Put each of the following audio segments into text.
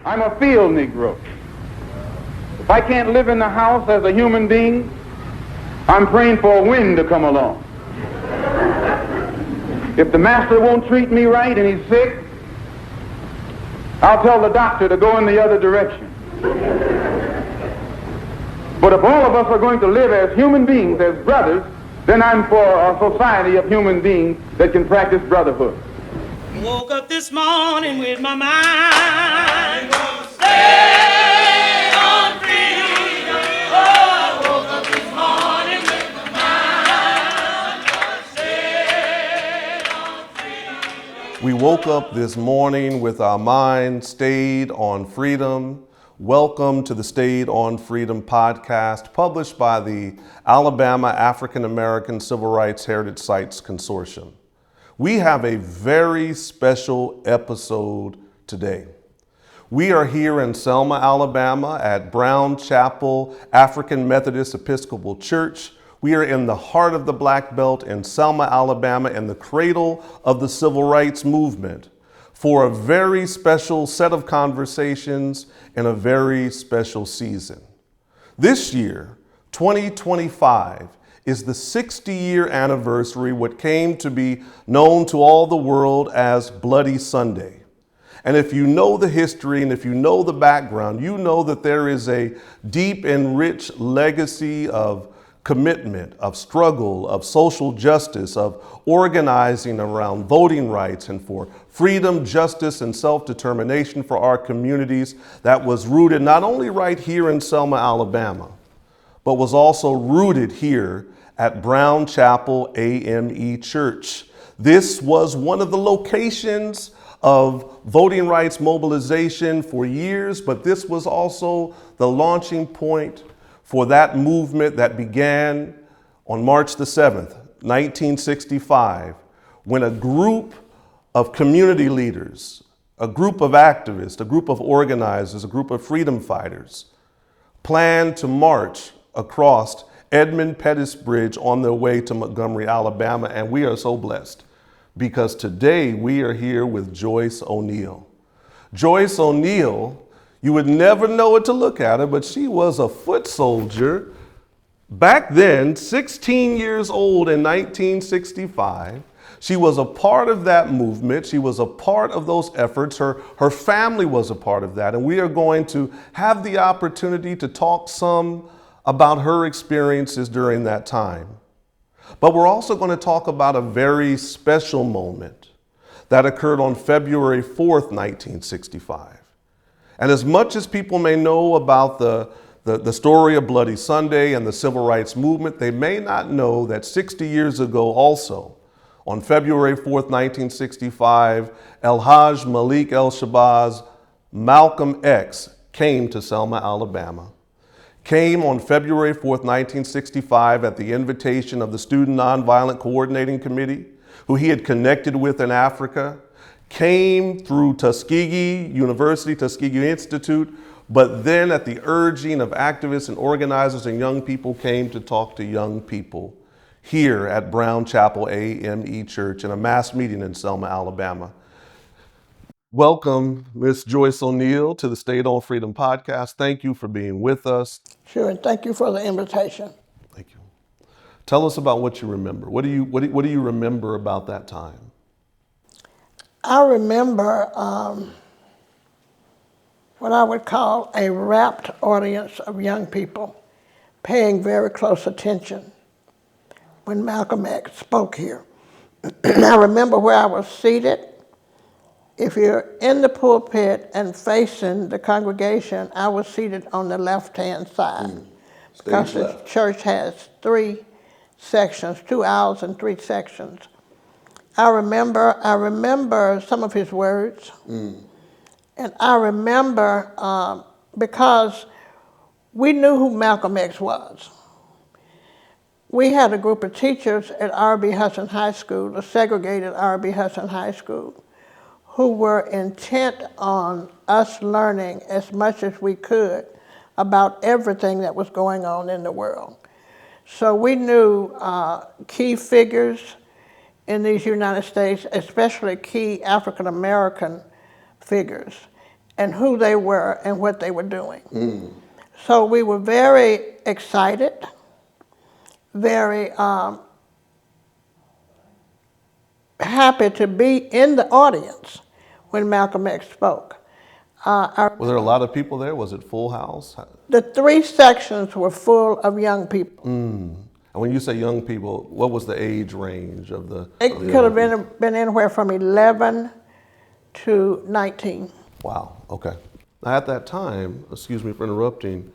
I'm a field Negro. If I can't live in the house as a human being, I'm praying for a wind to come along. If the master won't treat me right and he's sick, I'll tell the doctor to go in the other direction. But if all of us are going to live as human beings, as brothers, then I'm for a society of human beings that can practice brotherhood. Woke up this morning with my mind gonna stay on freedom. Oh, woke up this morning with my mind gonna stay on freedom. We woke up this morning with our mind stayed on freedom. Welcome to the Stayed on Freedom podcast, published by the Alabama African American Civil Rights Heritage Sites Consortium. We have a very special episode today. We are here in Selma, Alabama at Brown Chapel African Methodist Episcopal Church. We are in the heart of the Black Belt in Selma, Alabama, in the cradle of the Civil Rights Movement, for a very special set of conversations in a very special season. This year, 2025, is the 60-year anniversary, what came to be known to all the world as Bloody Sunday. And if you know the history and if you know the background, you know that there is a deep and rich legacy of commitment, of struggle, of social justice, of organizing around voting rights and for freedom, justice, and self-determination for our communities that was rooted not only right here in Selma, Alabama, but was also rooted here at Brown Chapel AME Church. This was one of the locations of voting rights mobilization for years, but this was also the launching point for that movement that began on March the 7th, 1965, when a group of community leaders, a group of activists, a group of organizers, a group of freedom fighters planned to march across Edmund Pettus Bridge on their way to Montgomery, Alabama. And we are so blessed because today we are here with Joyce O'Neal. Joyce O'Neal, you would never know it to look at her, but she was a foot soldier back then, 16 years old in 1965. She was a part of that movement. She was a part of those efforts. Her family was a part of that. And we are going to have the opportunity to talk some about her experiences during that time. But we're also going to talk about a very special moment that occurred on February 4th, 1965. And as much as people may know about the story of Bloody Sunday and the civil rights movement, they may not know that 60 years ago also, on February 4th, 1965, El-Hajj Malik El-Shabazz, Malcolm X, came to Selma, Alabama. Came on February 4th, 1965 at the invitation of the Student Nonviolent Coordinating Committee, who he had connected with in Africa, came through Tuskegee University, Tuskegee Institute, but then at the urging of activists and organizers and young people came to talk to young people here at Brown Chapel AME Church in a mass meeting in Selma, Alabama. Welcome, Ms. Joyce O'Neal, to the Stayed on Freedom podcast. Thank you for being with us. Sure, and thank you for the invitation. Thank you. Tell us about what you remember. What do you remember about that time? I remember what I would call a rapt audience of young people paying very close attention when Malcolm X spoke here. I remember where I was seated. If you're in the pulpit and facing the congregation, I was seated on the left-hand side. Because the church has 3 sections, 2 aisles and 3 sections. I remember some of his words. And I remember because we knew who Malcolm X was. We had a group of teachers at R.B. Hudson High School, the segregated R.B. Hudson High School, who were intent on us learning as much as we could about everything that was going on in the world. So we knew key figures in these United States, especially key African American figures. and who they were and what they were doing. So we were very excited, very happy to be in the audience when Malcolm X spoke. Was there a lot of people there? Was it full house? The 3 sections were full of young people. And when you say young people, what was the age range of the? It could have been anywhere from 11 to 19. Wow, okay. Now at that time, excuse me for interrupting,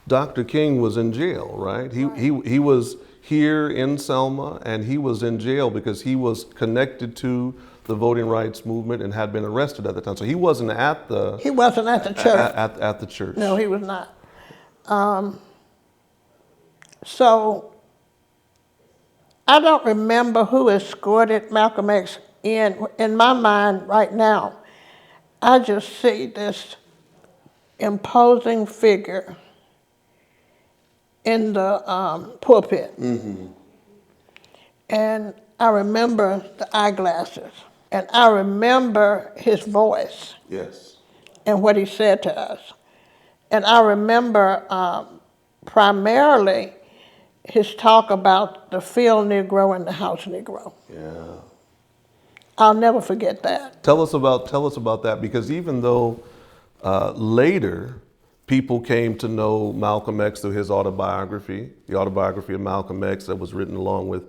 Dr. King was in jail, right? He was here in Selma, and he was in jail because he was connected to the voting rights movement and had been arrested at the time. So he wasn't at the... He wasn't at the church. At the church. No, he was not. So I don't remember who escorted Malcolm X in. In my mind right now, I just see this imposing figure in the pulpit. And I remember the eyeglasses. And I remember his voice. Yes. And what he said to us. And I remember primarily his talk about the Field Negro and the House Negro. Yeah. I'll never forget that. Tell us about that, because even though later people came to know Malcolm X through his autobiography, the autobiography of Malcolm X that was written along with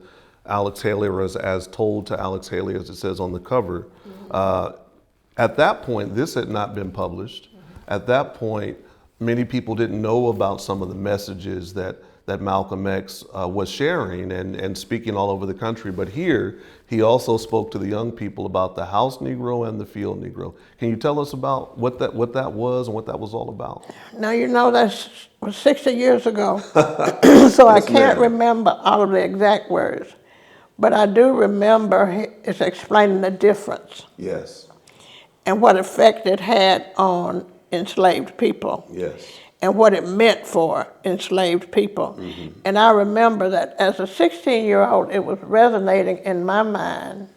Alex Haley, or as told to Alex Haley, as it says on the cover. At that point, this had not been published. At that point, many people didn't know about some of the messages that Malcolm X was sharing and speaking all over the country. But here, he also spoke to the young people about the House Negro and the Field Negro. Can you tell us about what that was and what that was all about? Now, you know, that was 60 years ago, so I can't remember all of the exact words. But I do remember it's explaining the difference. Yes. And what effect it had on enslaved people. Yes. And what it meant for enslaved people. And I remember that as a 16-year-old, it was resonating in my mind.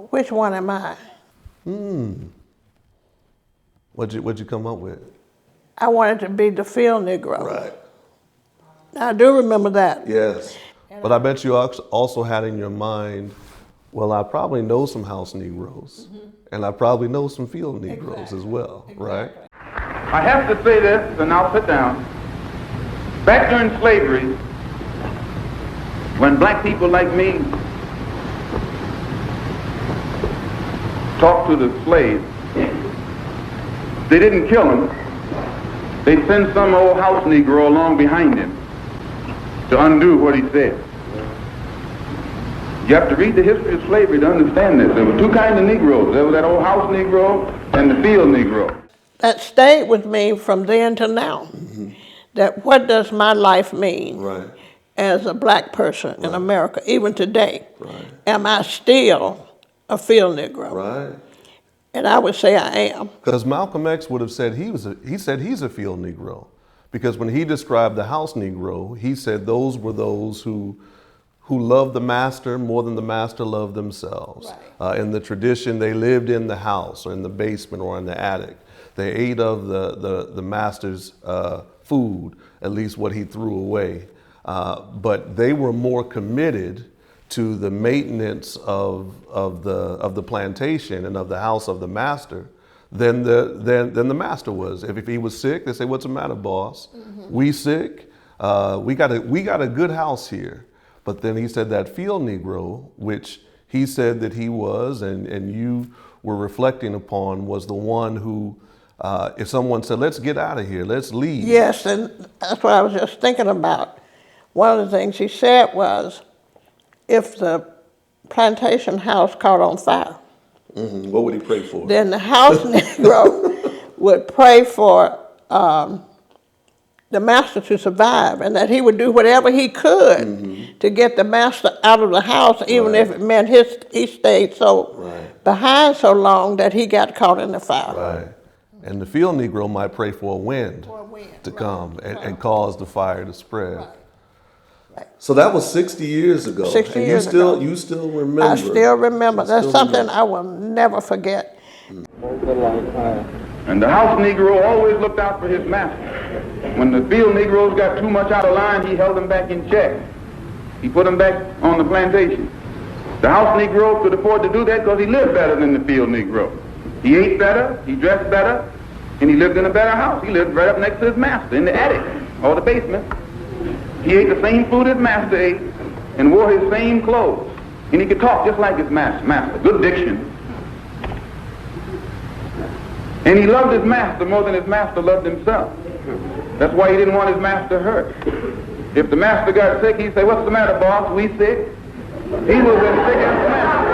Which one am I? What'd you come up with? I wanted to be the Field Negro. Right. I do remember that. Yes. But I bet you also had in your mind, well, I probably know some House Negroes, and I probably know some Field Negroes as well, right? I have to say this, and I'll sit down. Back during slavery, when black people like me talked to the slaves, they didn't kill him. They sent some old house Negro along behind him to undo what he said. You have to read the history of slavery to understand this. There were 2 kinds of Negroes. There was that old house Negro and the Field Negro. That stayed with me from then to now. That what does my life mean as a black person in America, even today? Am I still a Field Negro? Right. And I would say I am. Because Malcolm X would have said he said he's a Field Negro. Because when he described the House Negro, he said those were those who loved the master more than the master loved themselves. In the tradition, they lived in the house or in the basement or in the attic. They ate of the master's food, at least what he threw away. But they were more committed to the maintenance of the plantation and of the house of the master than the master was. If he was sick, they say, "What's the matter, boss? We sick? We got a good house here." But then he said that Field Negro, which he said that he was, and you were reflecting upon, was the one who, if someone said, "Let's get out of here, let's leave." Yes, and that's what I was just thinking about. One of the things he said was, if the plantation house caught on fire, what would he pray for? then the house Negro would pray for the master to survive, and that he would do whatever he could to get the master out of the house, even if it meant he stayed behind so long that he got caught in the fire. Right. And the Field Negro might pray for a wind to come and cause the fire to spread. So that was 60 years ago. 60 years ago. You still remember. I still remember. That's something I will never forget. And the house Negro always looked out for his master. When the field Negroes got too much out of line, he held them back in check. He put them back on the plantation. The house Negro could afford to do that because he lived better than the field Negro. He ate better, he dressed better, and he lived in a better house. He lived right up next to his master in the attic or the basement. He ate the same food his master ate and wore his same clothes. And he could talk just like his master. Good diction. And he loved his master more than his master loved himself. That's why he didn't want his master hurt. If the master got sick, he'd say, "What's the matter, boss? We sick?" He was as sick as the master.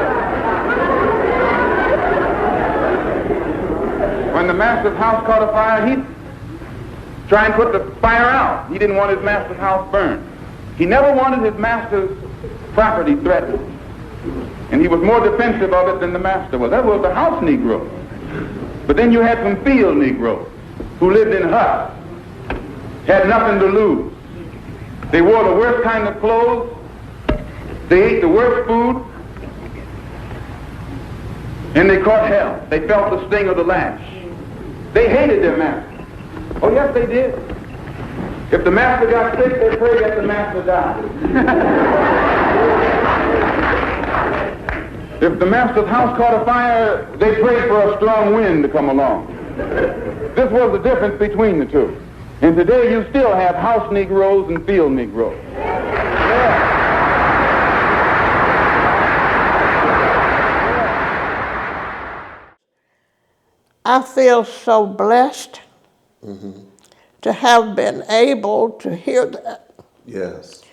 When the master's house caught a fire, he'd try and put the fire out. He didn't want his master's house burned. He never wanted his master's property threatened. And he was more defensive of it than the master was. That was the house Negro. But then you had some field Negroes who lived in huts, had nothing to lose. They wore the worst kind of clothes. They ate the worst food. And they caught hell. They felt the sting of the lash. They hated their master. Oh, yes, they did. If the master got sick, they prayed that the master died. If the master's house caught a fire, they prayed for a strong wind to come along. This was the difference between the two. And today you still have house Negroes and field Negroes. Yeah. I feel so blessed to have been able to hear that. Yes.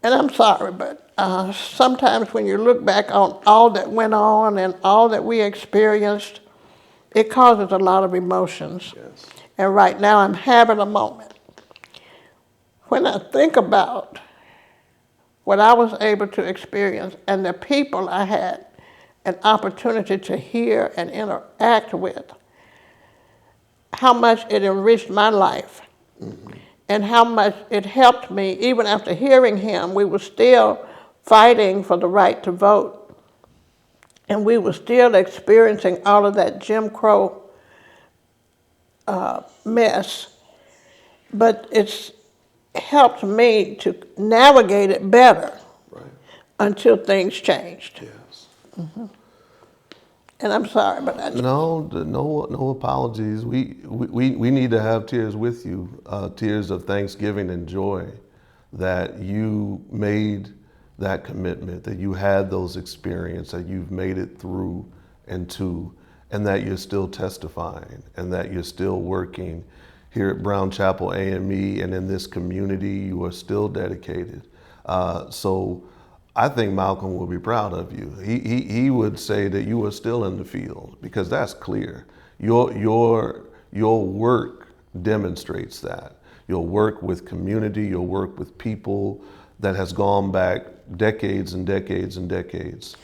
And I'm sorry, but sometimes when you look back on all that went on and all that we experienced, it causes a lot of emotions. Yes. And right now I'm having a moment. When I think about what I was able to experience and the people I had an opportunity to hear and interact with, how much it enriched my life. And how much it helped me. Even after hearing him, we were still fighting for the right to vote. And we were still experiencing all of that Jim Crow mess. But it's helped me to navigate it better until things changed. Yes. And I'm sorry, but I No apologies. We need to have tears with you, tears of thanksgiving and joy that you made that commitment, that you had those experiences, that you've made it through and to, and that you're still testifying, and that you're still working here at Brown Chapel AME and in this community. You are still dedicated. So I think Malcolm will be proud of you. He would say that you are still in the field, because that's clear. Your work demonstrates that. Your work with community, your work with people that has gone back decades and decades and decades.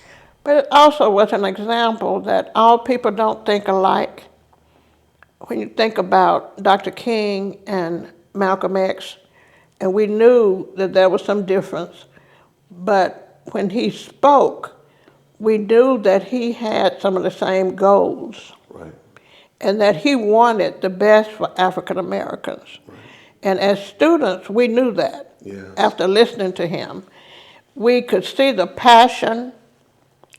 But it also was an example that all people don't think alike. When you think about Dr. King and Malcolm X, and we knew that there was some difference, but when he spoke, we knew that he had some of the same goals. Right. And that he wanted the best for African Americans. Right. And as students, we knew that. Yes. After listening to him. We could see the passion.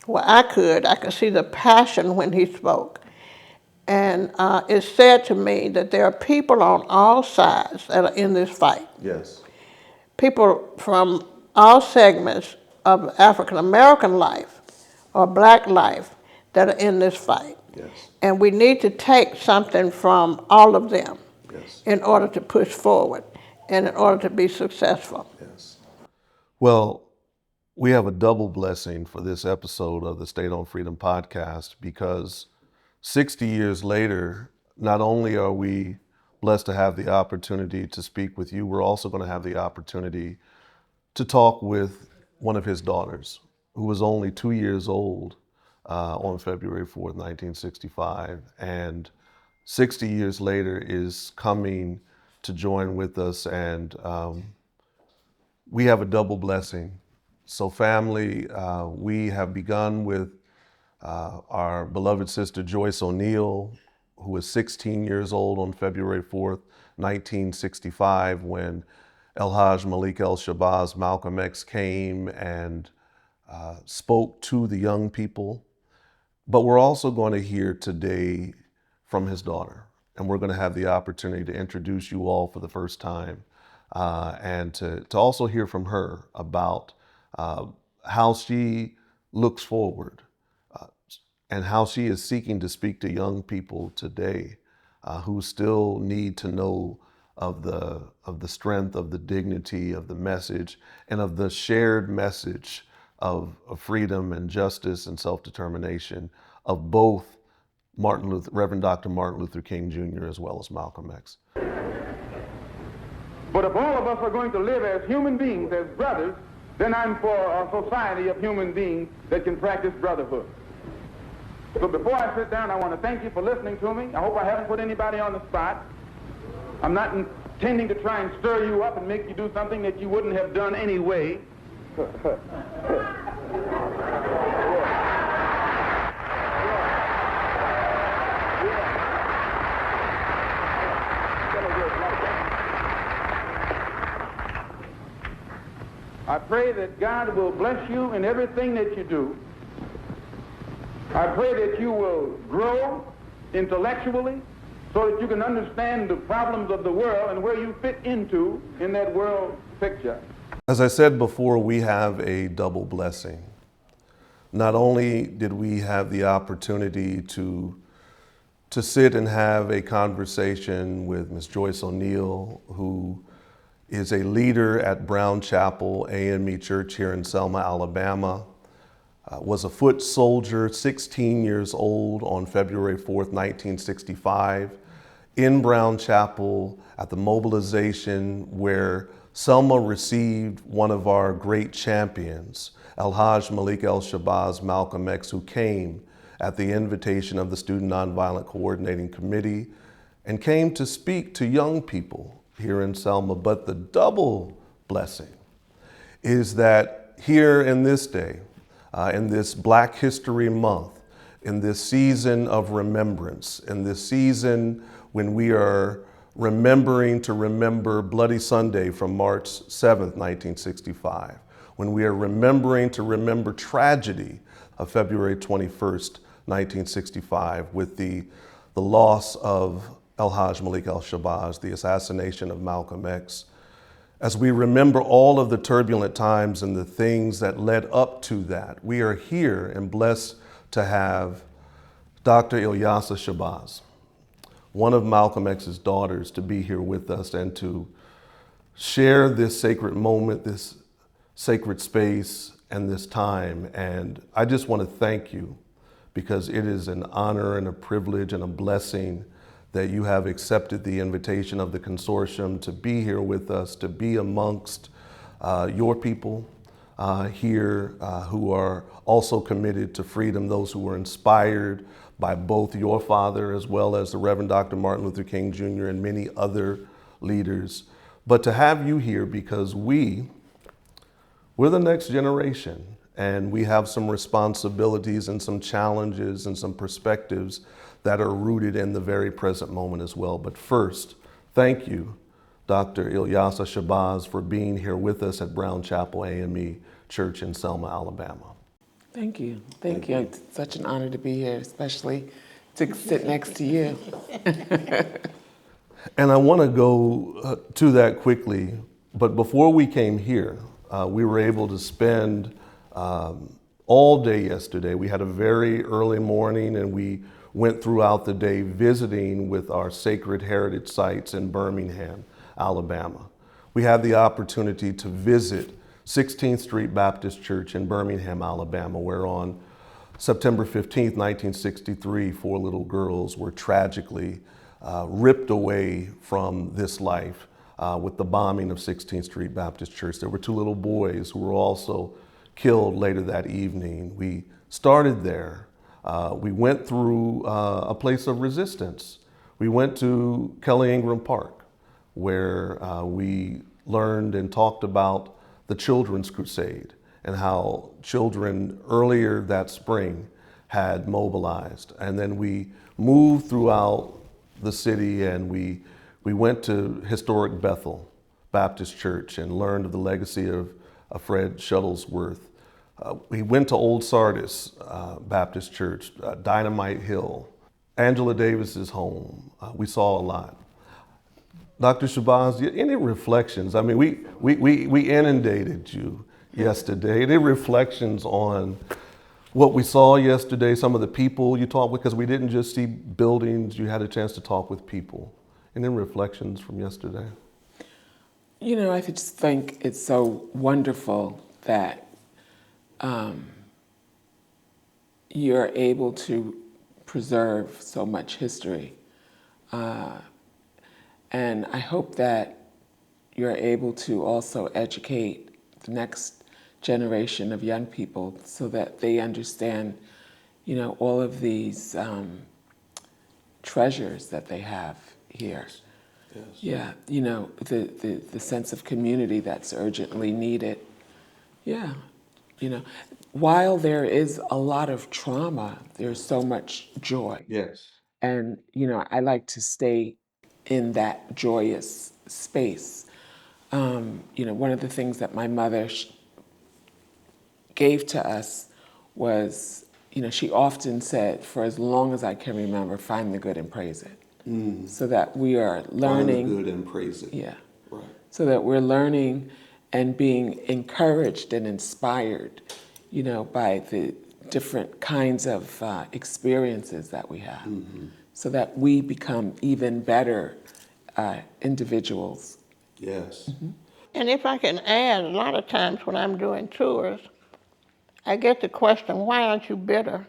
Well, I could see the passion when he spoke. And it said to me that there are people on all sides that are in this fight. Yes. People from all segments of African American life or black life that are in this fight. Yes. And we need to take something from all of them. Yes. In order to push forward and in order to be successful. Yes. Well, we have a double blessing for this episode of the State on Freedom podcast, because 60 years later, not only are we blessed to have the opportunity to speak with you, we're also going to have the opportunity to talk with one of his daughters, who was only 2 years old on February 4th, 1965, and 60 years later is coming to join with us, and we have a double blessing. So family, we have begun with our beloved sister Joyce O'Neill, who was 16 years old on February 4th, 1965, when El-Hajj Malik El-Shabazz, Malcolm X, came and spoke to the young people. But we're also going to hear today from his daughter, and we're going to have the opportunity to introduce you all for the first time and to also hear from her about how she looks forward and how she is seeking to speak to young people today who still need to know of the strength, of the dignity, of the message, and of the shared message of freedom and justice and self-determination of both Reverend Dr. Martin Luther King Jr. as well as Malcolm X. But if all of us are going to live as human beings, as brothers, then I'm for a society of human beings that can practice brotherhood. So before I sit down, I want to thank you for listening to me. I hope I haven't put anybody on the spot. I'm not intending to try and stir you up and make you do something that you wouldn't have done anyway. I pray that God will bless you in everything that you do. I pray that you will grow intellectually so that you can understand the problems of the world and where you fit into in that world picture. As I said before, we have a double blessing. Not only did we have the opportunity to sit and have a conversation with Ms. Joyce O'Neill, who is a leader at Brown Chapel AME Church here in Selma, Alabama, was a foot soldier, 16 years old on February 4th, 1965, in Brown Chapel at the mobilization where Selma received one of our great champions, El-Hajj Malik El-Shabazz, Malcolm X, who came at the invitation of the Student Nonviolent Coordinating Committee and came to speak to young people here in Selma. But the double blessing is that here in this day, in this Black History Month, in this season of remembrance, in this season when we are remembering to remember Bloody Sunday from March 7th, 1965, when we are remembering to remember tragedy of February 21st, 1965, with the loss of El-Hajj Malik El-Shabazz, the assassination of Malcolm X, as we remember all of the turbulent times and the things that led up to that, we are here and blessed to have Dr. Ilyasah Shabazz, one of Malcolm X's daughters, to be here with us and to share this sacred moment, this sacred space, and this time. And I just want to thank you, because it is an honor and a privilege and a blessing that you have accepted the invitation of the Consortium to be here with us, to be amongst your people here who are also committed to freedom, those who were inspired by both your father as well as the Reverend Dr. Martin Luther King Jr. and many other leaders. But to have you here because we're the next generation, and we have some responsibilities and some challenges and some perspectives that are rooted in the very present moment as well. But first, thank you, Dr. Ilyasah Shabazz, for being here with us at Brown Chapel AME Church in Selma, Alabama. Thank you. Thank you. It's such an honor to be here, especially to sit next to you. And I want to go to that quickly, but before we came here, we were able to spend all day yesterday. We had a very early morning, and we went throughout the day visiting with our sacred heritage sites in Birmingham, Alabama. We had the opportunity to visit 16th Street Baptist Church in Birmingham, Alabama, where on September 15th, 1963, 4 little girls were tragically ripped away from this life with the bombing of 16th Street Baptist Church. There were 2 little boys who were also killed later that evening. We started there. We went through a place of resistance. We went to Kelly Ingram Park, where we learned and talked about the Children's Crusade and how children earlier that spring had mobilized. And then we moved throughout the city, and we went to historic Bethel Baptist Church and learned of the legacy of Fred Shuttlesworth. We went to Old Sardis Baptist Church, Dynamite Hill, Angela Davis's home. We saw a lot. Dr. Shabazz, any reflections? I mean, we inundated you yesterday. Any reflections on what we saw yesterday, some of the people you talked with, because we didn't just see buildings, you had a chance to talk with people. Any reflections from yesterday? You know, I just think it's so wonderful that you're able to preserve so much history. And I hope that you're able to also educate the next generation of young people so that they understand, you know, all of these treasures that they have here. Yes. Yeah, you know, the sense of community that's urgently needed. Yeah, you know, while there is a lot of trauma, there's so much joy. Yes. And, you know, I like to stay in that joyous space. You know, one of the things that my mother gave to us was, you know, she often said, for as long as I can remember, find the good and praise it. So that we are learning. Find the good and praise it. Yeah. Right. So that we're learning and being encouraged and inspired, you know, by the different kinds of experiences that we have, so that we become even better individuals. Yes. And if I can add, a lot of times when I'm doing tours, I get the question, why aren't you bitter?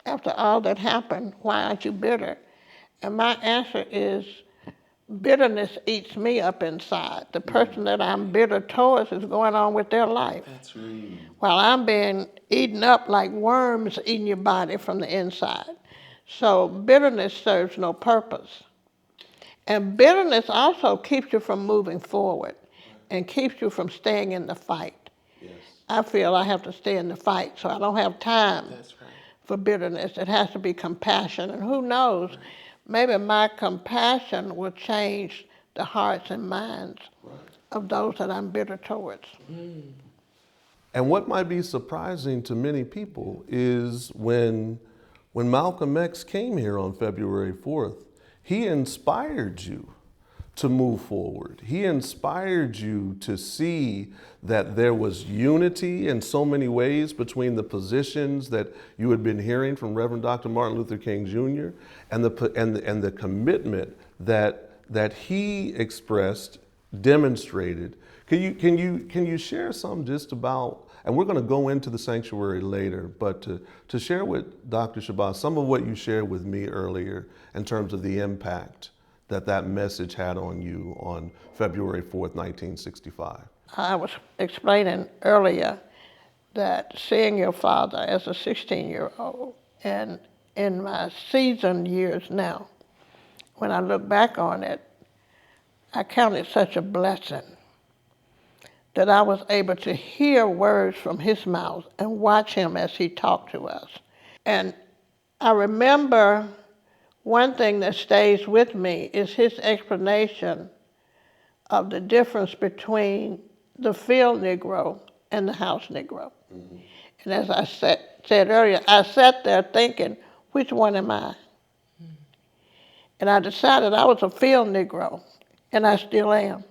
After all that happened, why aren't you bitter? And my answer is, bitterness eats me up inside. The person that I'm bitter towards is going on with their life. That's right. While I'm being eaten up like worms eating your body from the inside. So bitterness serves no purpose. And bitterness also keeps you from moving forward and keeps you from staying in the fight. Yes. I feel I have to stay in the fight, so I don't have time That's right. for bitterness. It has to be compassion. And who knows, maybe my compassion will change the hearts and minds of those that I'm bitter towards. And what might be surprising to many people is when Malcolm X came here on February 4th, he inspired you to move forward. He inspired you to see that there was unity in so many ways between the positions that you had been hearing from Reverend Dr. Martin Luther King Jr. and the commitment that he expressed, demonstrated. Can you share some just about, and we're going to go into the sanctuary later, but to share with Dr. Shabazz some of what you shared with me earlier in terms of the impact that message had on you on February 4th, 1965. I was explaining earlier that seeing your father as a 16-year-old and in my seasoned years now, when I look back on it, I count it such a blessing that I was able to hear words from his mouth and watch him as he talked to us. And I remember one thing that stays with me is his explanation of the difference between the Field Negro and the House Negro. And as I said earlier, I sat there thinking, which one am I? And I decided I was a Field Negro, and I still am.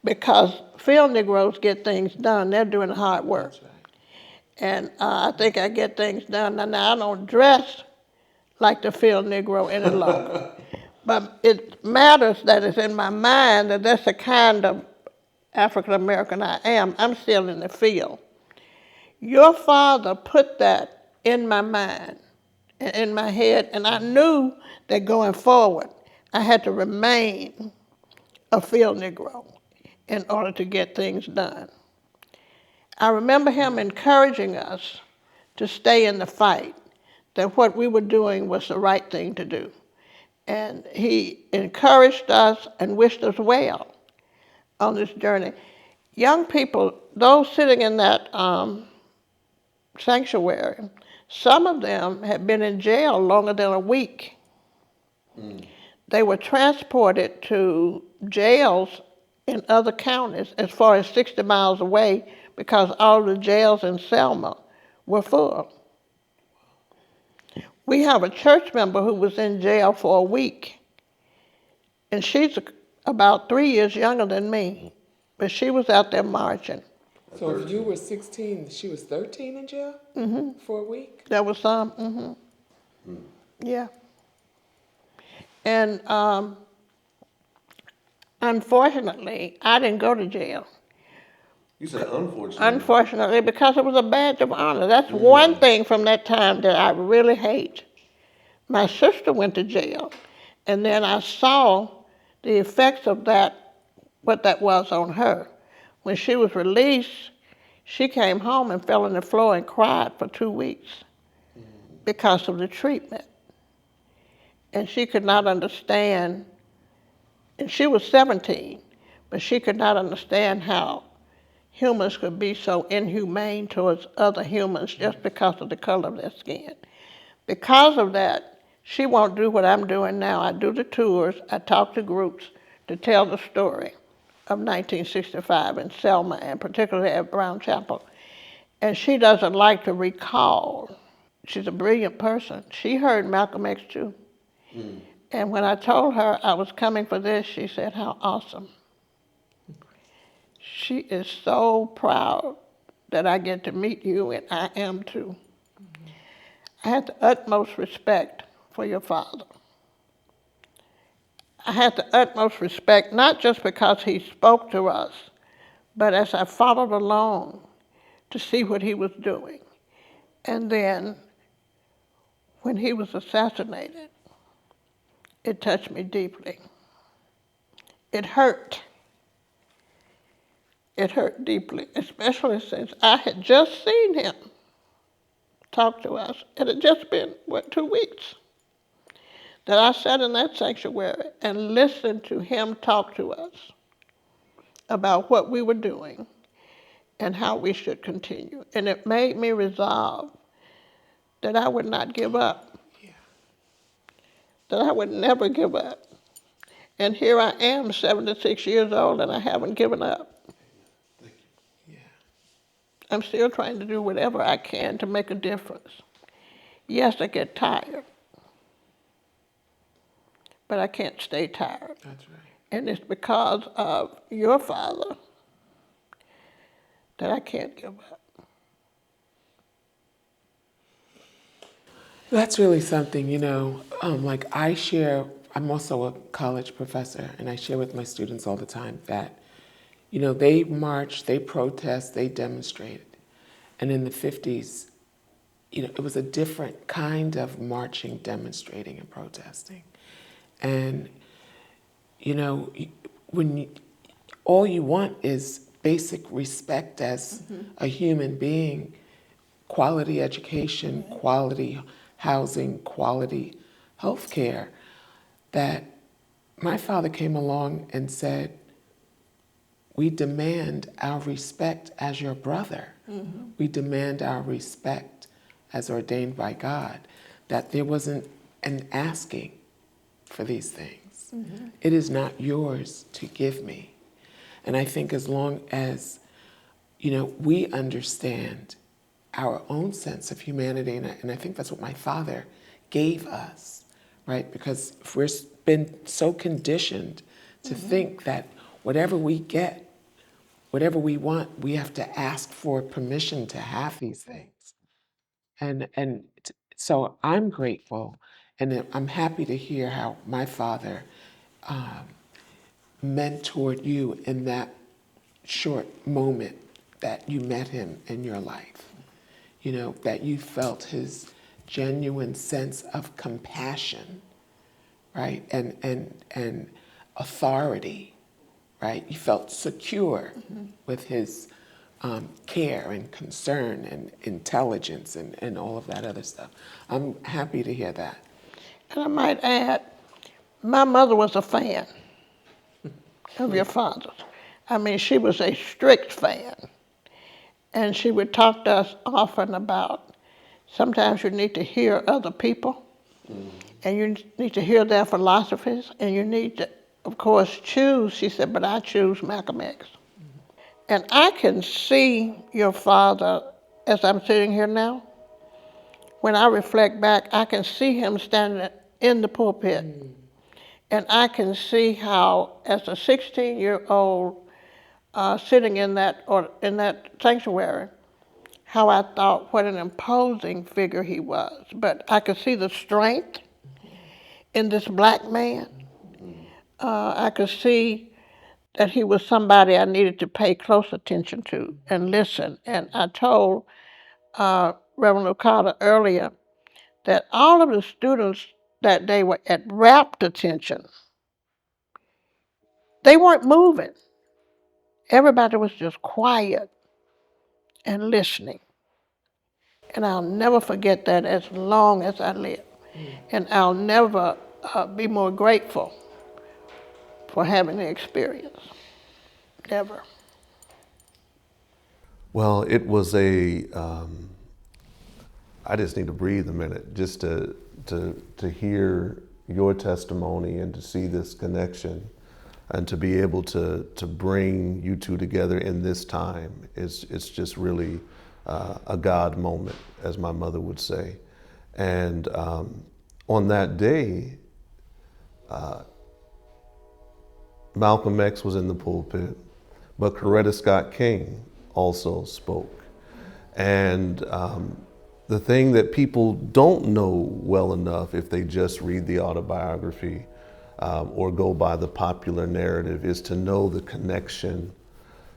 Because Field Negroes get things done. They're doing hard work. That's right. And I think I get things done. Now, I don't dress like the Field Negro any longer. But it matters that it's in my mind that that's the kind of African American I am. I'm still in the field. Your father put that in my mind, in my head, and I knew that going forward, I had to remain a Field Negro in order to get things done. I remember him encouraging us to stay in the fight, that what we were doing was the right thing to do. And he encouraged us and wished us well on this journey. Young people, those sitting in that sanctuary, some of them had been in jail longer than a week. They were transported to jails in other counties as far as 60 miles away because all the jails in Selma were full. We have a church member who was in jail for a week, and she's about 3 years younger than me, but she was out there marching. So if you were 16, she was 13 in jail for a week? There was some, yeah. And unfortunately, I didn't go to jail. You said unfortunately. Unfortunately, because it was a badge of honor. That's one thing from that time that I really hate. My sister went to jail, and then I saw the effects of that, what that was on her. When she was released, she came home and fell on the floor and cried for 2 weeks because of the treatment. And she could not understand, and she was 17, but she could not understand how humans could be so inhumane towards other humans just because of the color of their skin. Because of that, she won't do what I'm doing now. I do the tours, I talk to groups to tell the story of 1965 in Selma, and particularly at Brown Chapel. And she doesn't like to recall. She's a brilliant person. She heard Malcolm X too. And when I told her I was coming for this, she said, "How awesome." She is so proud that I get to meet you, and I am too. I had the utmost respect for your father. I had the utmost respect, not just because he spoke to us, but as I followed along to see what he was doing. And then when he was assassinated, it touched me deeply. It hurt. It hurt deeply, especially since I had just seen him talk to us. It had just been, 2 weeks that I sat in that sanctuary and listened to him talk to us about what we were doing and how we should continue. And it made me resolve that I would not give up, that I would never give up. And here I am, 76 years old, and I haven't given up. I'm still trying to do whatever I can to make a difference. Yes, I get tired, but I can't stay tired. That's right. And it's because of your father that I can't give up. That's really something, like I share, I'm also a college professor, and I share with my students all the time that, they march, they protest, they demonstrated. And in the 50s, it was a different kind of marching, demonstrating, and protesting. And, when all you want is basic respect as a human being, quality education, quality housing, quality health care, that my father came along and said, "We demand our respect as your brother. We demand our respect as ordained by God," that there wasn't an asking for these things. It is not yours to give me. And I think as long as, we understand our own sense of humanity, and I think that's what my father gave us, right? Because if we're been so conditioned to think that whatever we get, whatever we want, we have to ask for permission to have these things. So I'm grateful, and I'm happy to hear how my father mentored you in that short moment that you met him in your life. That you felt his genuine sense of compassion, right? And authority, right? You felt secure with his care and concern and intelligence and all of that other stuff. I'm happy to hear that. And I might add, my mother was a fan of your father's. I mean, she was a strict fan. And she would talk to us often about sometimes you need to hear other people, and you need to hear their philosophies, and you need to, of course, choose. She said, but I choose Malcolm X. And I can see your father as I'm sitting here now. When I reflect back, I can see him standing in the pulpit. And I can see how, as a 16-year-old sitting in that sanctuary, how I thought what an imposing figure he was. But I could see the strength in this black man. I could see that he was somebody I needed to pay close attention to and listen. And I told Reverend Okada earlier that all of the students that day were at rapt attention. They weren't moving. Everybody was just quiet and listening. And I'll never forget that as long as I live. And I'll never be more grateful for having the experience. Never. Well, it was I just need to breathe a minute just to hear your testimony and to see this connection and to be able to bring you two together in this time. It's just really a God moment, as my mother would say. And on that day, Malcolm X was in the pulpit, but Coretta Scott King also spoke. And the thing that people don't know well enough if they just read the autobiography or go by the popular narrative is to know the connection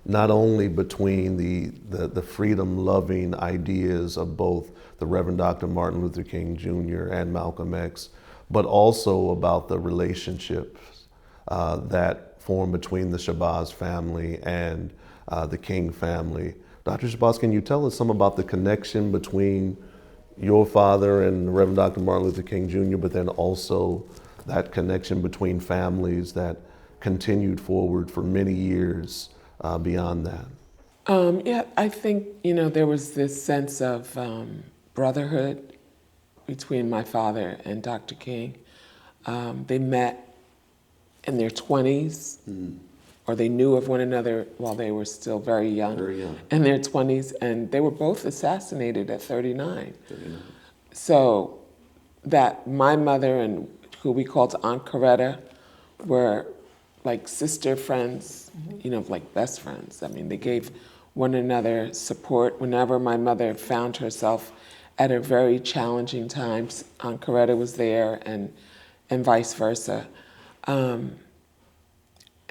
not only between the freedom-loving ideas of both the Reverend Dr. Martin Luther King Jr. and Malcolm X, but also about the relationships that formed between the Shabazz family and the King family. Dr. Shabazz, can you tell us some about the connection between your father and Reverend Dr. Martin Luther King Jr., but then also that connection between families that continued forward for many years beyond that? Yeah, I think, there was this sense of brotherhood between my father and Dr. King. They met in their 20s, or they knew of one another while they were still very young. In their 20s, and they were both assassinated at 39. So that my mother and who we called Aunt Coretta were like sister friends, like best friends. I mean, they gave one another support whenever my mother found herself at a very challenging time. Aunt Coretta was there, and vice versa.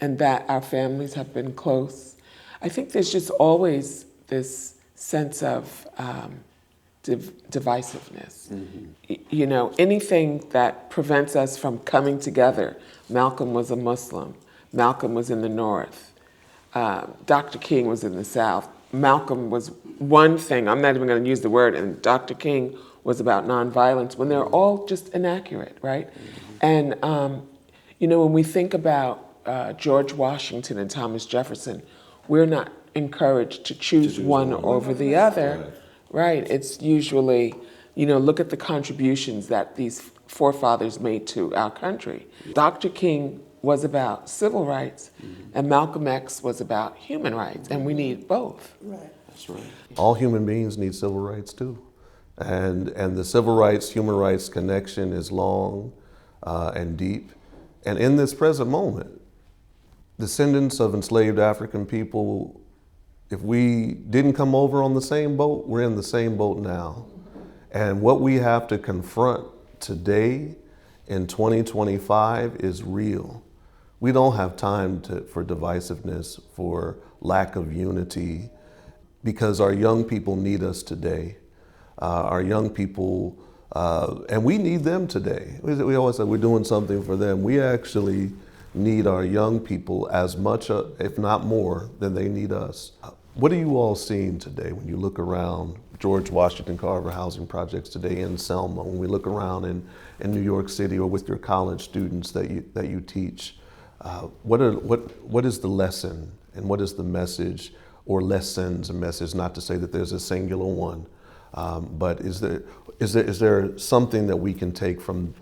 And that our families have been close. I think there's just always this sense of divisiveness. Anything that prevents us from coming together. Malcolm was a Muslim. Malcolm was in the North. Dr. King was in the South. Malcolm was one thing, I'm not even going to use the word, and Dr. King was about nonviolence, when they're all just inaccurate, right? And, when we think about George Washington and Thomas Jefferson, we're not encouraged to choose one over the other, right? It's usually, look at the contributions that these forefathers made to our country. Dr. King was about civil rights, and Malcolm X was about human rights, and we need both. Right. That's right. All human beings need civil rights too. And the civil rights, human rights connection is long and deep. And in this present moment, descendants of enslaved African people, if we didn't come over on the same boat, we're in the same boat now. And what we have to confront today in 2025 is real. We don't have time for divisiveness, for lack of unity, because our young people need us today. Our young people, and we need them today. We always say we're doing something for them. We actually need our young people as much, if not more, than they need us. What are you all seeing today when you look around George Washington Carver housing projects today in Selma, when we look around in New York City or with your college students that you teach? What is the lesson and what is the message or lessons a message, not to say that there's a singular one, but is there something that we can take from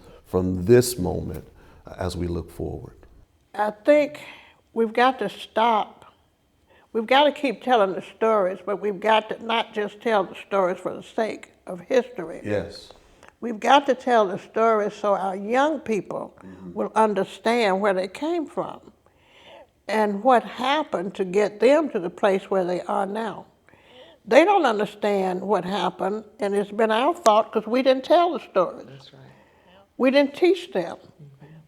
this moment as we look forward? I think we've got to stop. We've got to keep telling the stories, but we've got to not just tell the stories for the sake of history. Yes. We've got to tell the stories so our young people will understand where they came from and what happened to get them to the place where they are now. They don't understand what happened, and it's been our fault because we didn't tell the stories. That's right. We didn't teach them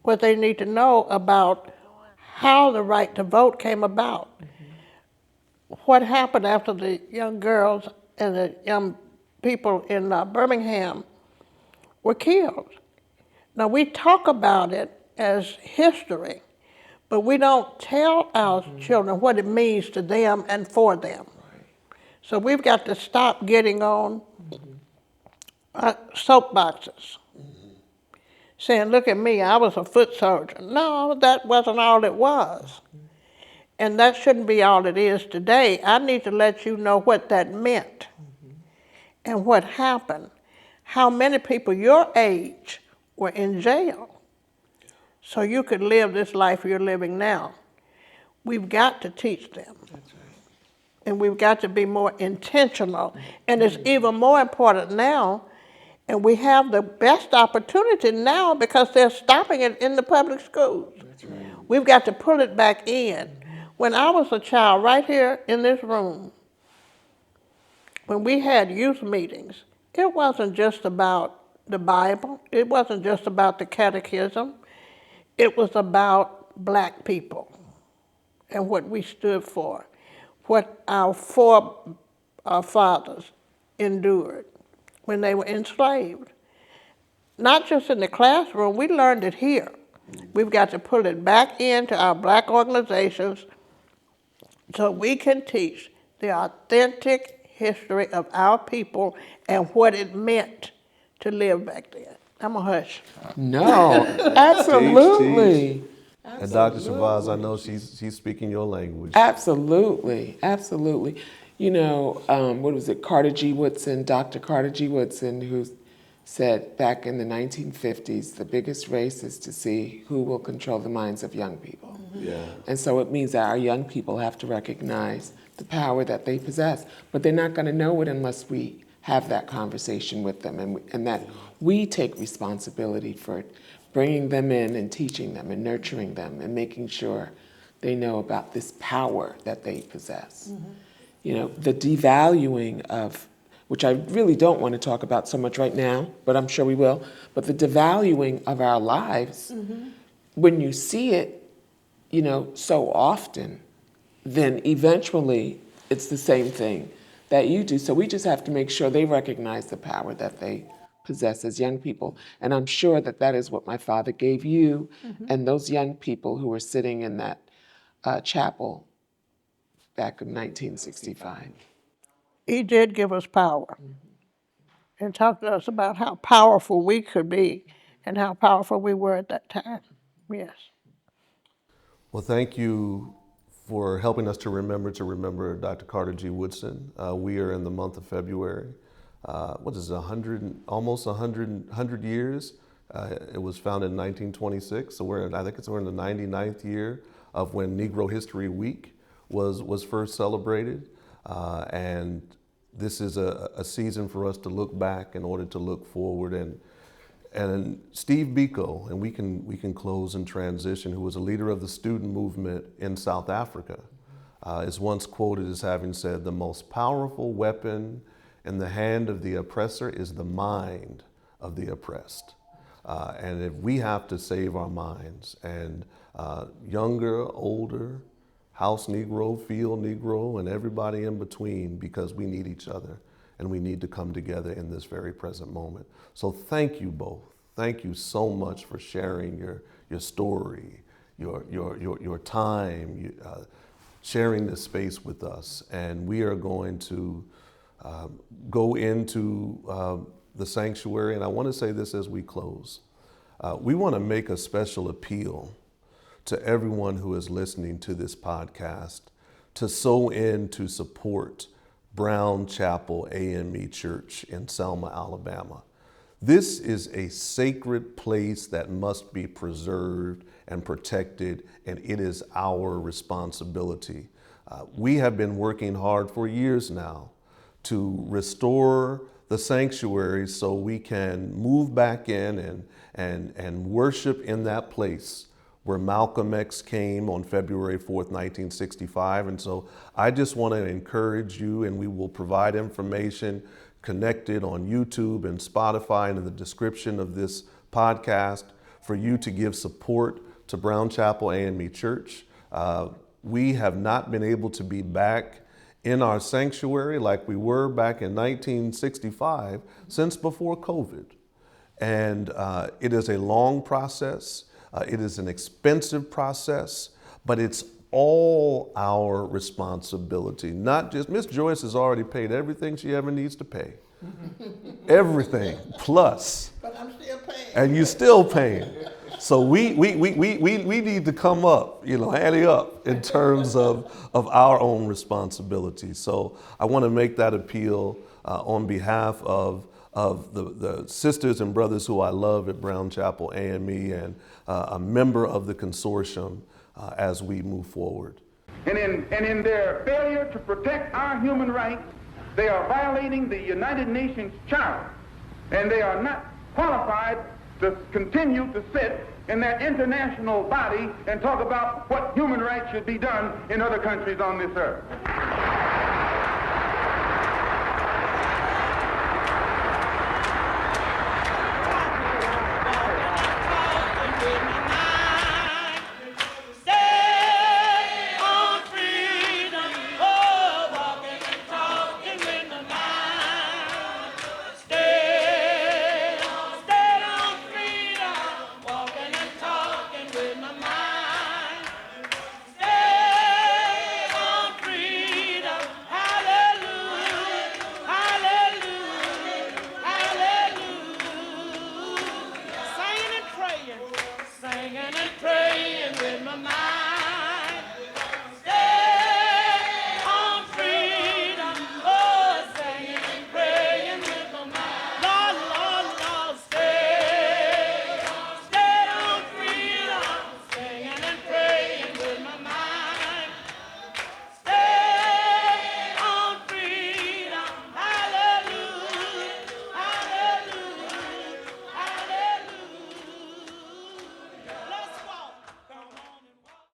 what they need to know about how the right to vote came about. What happened after the young girls and the young people in Birmingham were killed. Now, we talk about it as history, but we don't tell our children what it means to them and for them. So we've got to stop getting on soapboxes, saying, look at me, I was a foot soldier. No, that wasn't all it was. And that shouldn't be all it is today. I need to let you know what that meant and what happened. How many people your age were in jail so you could live this life you're living now. We've got to teach them. That's right. And we've got to be more intentional. And it's even more important now, and we have the best opportunity now because they're stopping it in the public schools. That's right. We've got to pull it back in. When I was a child, right here in this room, when we had youth meetings, it wasn't just about the Bible. It wasn't just about the catechism. It was about black people and what we stood for, what our forefathers endured when they were enslaved. Not just in the classroom, we learned it here. We've got to pull it back into our black organizations so we can teach the authentic history of our people and what it meant to live back then. I'm a hush. No, absolutely. And Dr. Shabazz, I know she's speaking your language. Absolutely, absolutely. You know, what was it, Dr. Carter G. Woodson, who said back in the 1950s, the biggest race is to see who will control the minds of young people. Yeah. And so it means that our young people have to recognize the power that they possess, but they're not going to know it unless we have that conversation with them and that we take responsibility for bringing them in and teaching them and nurturing them and making sure they know about this power that they possess. Mm-hmm. You know, the devaluing of, which I really don't want to talk about so much right now, but I'm sure we will, but the devaluing of our lives, when you see it, you know, so often, then eventually it's the same thing that you do. So we just have to make sure they recognize the power that they possess as young people. And I'm sure that that is what my father gave you and those young people who were sitting in that chapel back in 1965. He did give us power and talked to us about how powerful we could be and how powerful we were at that time. Yes. Well, thank you for helping us to remember Dr. Carter G. Woodson. We are in the month of February. What is it, almost 100 years? It was founded in 1926, so we're in the 99th year of when Negro History Week was first celebrated. And this is a season for us to look back in order to look forward. And Steve Biko, and we can close and transition, who was a leader of the student movement in South Africa, is once quoted as having said, "The most powerful weapon in the hand of the oppressor is the mind of the oppressed." And if we have to save our minds, and younger, older, House Negro, Field Negro, and everybody in between, because we need each other and we need to come together in this very present moment. So thank you both. Thank you so much for sharing your story, your time, sharing this space with us. And we are going to go into the sanctuary. And I want to say this as we close. We want to make a special appeal to everyone who is listening to this podcast to sow in to support Brown Chapel AME Church in Selma, Alabama. This is a sacred place that must be preserved and protected, and it is our responsibility. We have been working hard for years now to restore the sanctuary so we can move back in and worship in that place where Malcolm X came on February 4th, 1965. And so I just want to encourage you, and we will provide information connected on YouTube and Spotify and in the description of this podcast for you to give support to Brown Chapel AME Church. We have not been able to be back in our sanctuary like we were back in 1965 since before COVID. And it is a long process. It is an expensive process, but it's all our responsibility. Not just, Miss Joyce has already paid everything she ever needs to pay. Everything, plus. But I'm still paying. And you're still paying. So we need to come up, ante up in terms of our own responsibility. So I want to make that appeal on behalf of the sisters and brothers who I love at Brown Chapel AME and a member of the consortium as we move forward. And in their failure to protect our human rights, they are violating the United Nations Charter, and they are not qualified to continue to sit in that international body and talk about what human rights should be done in other countries on this earth.